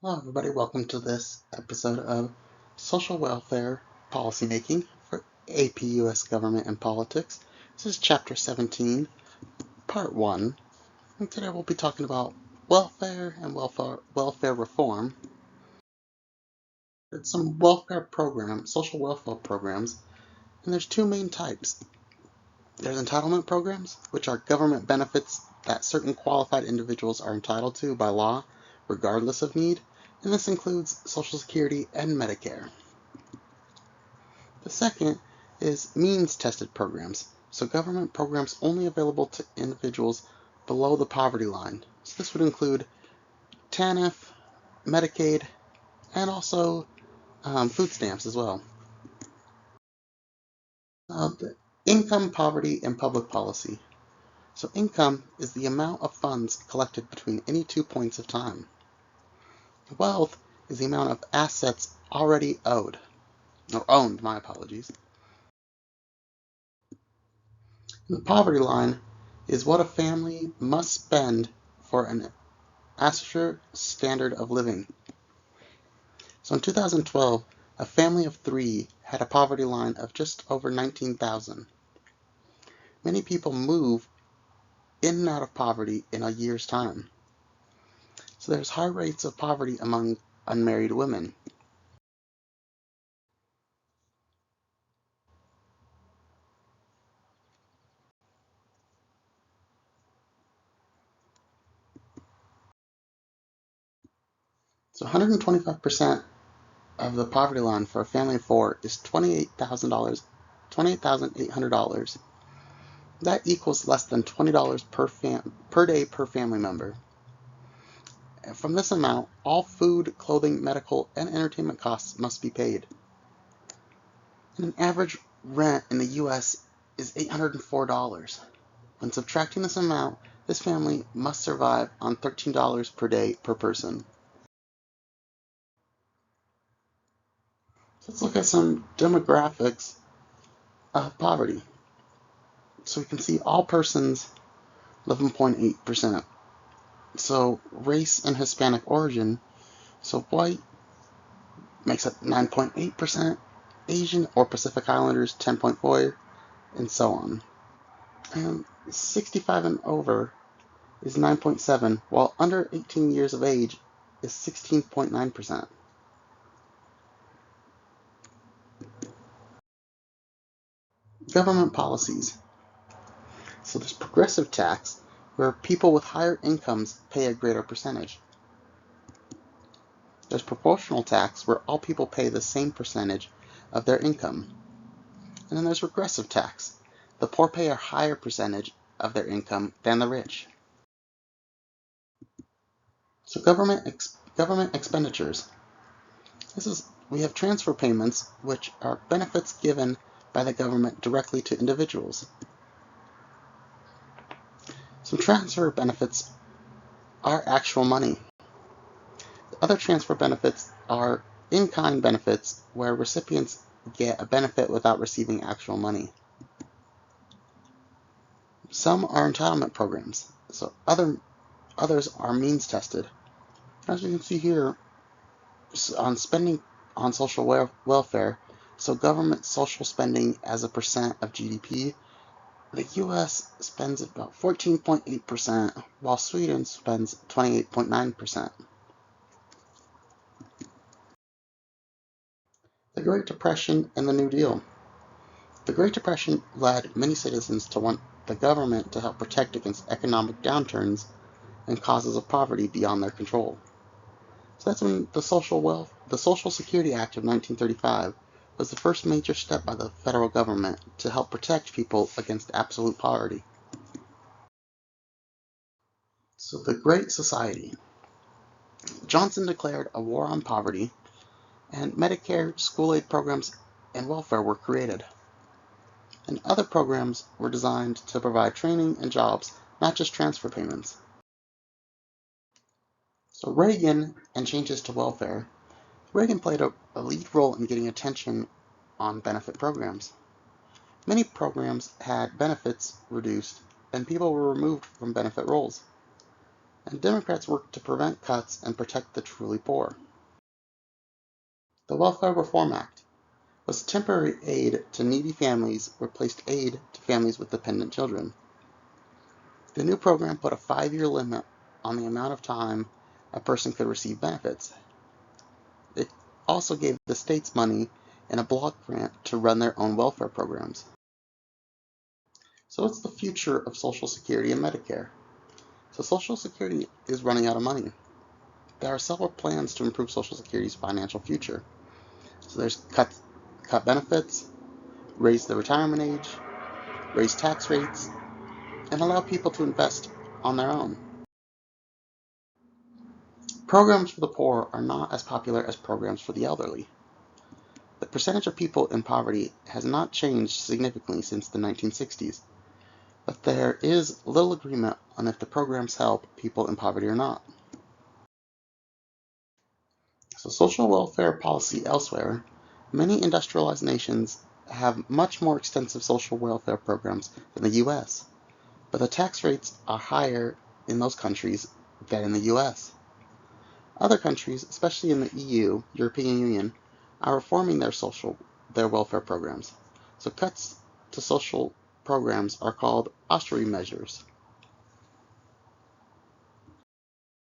Hello, everybody. Welcome to this episode of Social Welfare Policymaking for AP US Government and Politics. This is Chapter 17, Part 1. And today we'll be talking about welfare and welfare reform. It's some welfare programs, social welfare programs, and there's two main types. There's entitlement programs, which are government benefits that certain qualified individuals are entitled to by law, regardless of need, and this includes Social Security and Medicare. The second is means-tested programs, so government programs only available to individuals below the poverty line. So this would include TANF, Medicaid, and also food stamps as well. The income, poverty, and public policy. So income is the amount of funds collected between any 2 points of time. Wealth is the amount of assets already owned, my apologies. And the poverty line is what a family must spend for an assured standard of living. So in 2012, a family of 3 had a poverty line of just over 19,000. Many people move in and out of poverty in a year's time. So there's high rates of poverty among unmarried women. So 125% of the poverty line for a family of 4 is $28,000, $28,800. That equals less than $20 per day per family member. And from this amount, all food, clothing, medical, and entertainment costs must be paid. And an average rent in the US is $804. When subtracting this amount, this family must survive on $13 per day per person. So let's look at some demographics of poverty. So we can see all persons, 11.8%. So race and Hispanic origin, so white makes up 9.8%, Asian or Pacific Islanders 10.4%, and so on. And 65 and over is 9.7%, while under 18 years of age is 16.9%. Government policies. So there's progressive tax, where people with higher incomes pay a greater percentage. There's proportional tax, where all people pay the same percentage of their income. And then there's regressive tax. The poor pay a higher percentage of their income than the rich. So government expenditures. We have transfer payments, which are benefits given by the government directly to individuals. Some transfer benefits are actual money. Other transfer benefits are in-kind benefits, where recipients get a benefit without receiving actual money. Some are entitlement programs, so others are means tested. As you can see here, on spending on social welfare, so government social spending as a percent of GDP, the US spends about 14.8%, while Sweden spends 28.9%. The Great Depression and the New Deal. The Great Depression led many citizens to want the government to help protect against economic downturns and causes of poverty beyond their control. So that's when the Social Security Act of 1935 was the first major step by the federal government to help protect people against absolute poverty. So the Great Society. Johnson declared a war on poverty, and Medicare, school aid programs, and welfare were created. And other programs were designed to provide training and jobs, not just transfer payments. So Reagan and changes to welfare. Reagan played a lead role in getting attention on benefit programs. Many programs had benefits reduced, and people were removed from benefit roles. and Democrats work to prevent cuts and protect the truly poor. The Welfare Reform Act was temporary aid to needy families replaced aid to families with dependent children. The new program put a 5-year limit on the amount of time a person could receive benefits. It also gave the states money in a block grant to run their own welfare programs. So what's the future of Social Security and Medicare? So Social Security is running out of money. There are several plans to improve Social Security's financial future. So there's cut benefits, raise the retirement age, raise tax rates, and allow people to invest on their own. Programs for the poor are not as popular as programs for the elderly. The percentage of people in poverty has not changed significantly since the 1960s, but there is little agreement on if the programs help people in poverty or not. So social welfare policy elsewhere, many industrialized nations have much more extensive social welfare programs than the US, but the tax rates are higher in those countries than in the US. Other countries, especially in the EU, European Union, are reforming their welfare programs. So cuts to social programs are called austerity measures.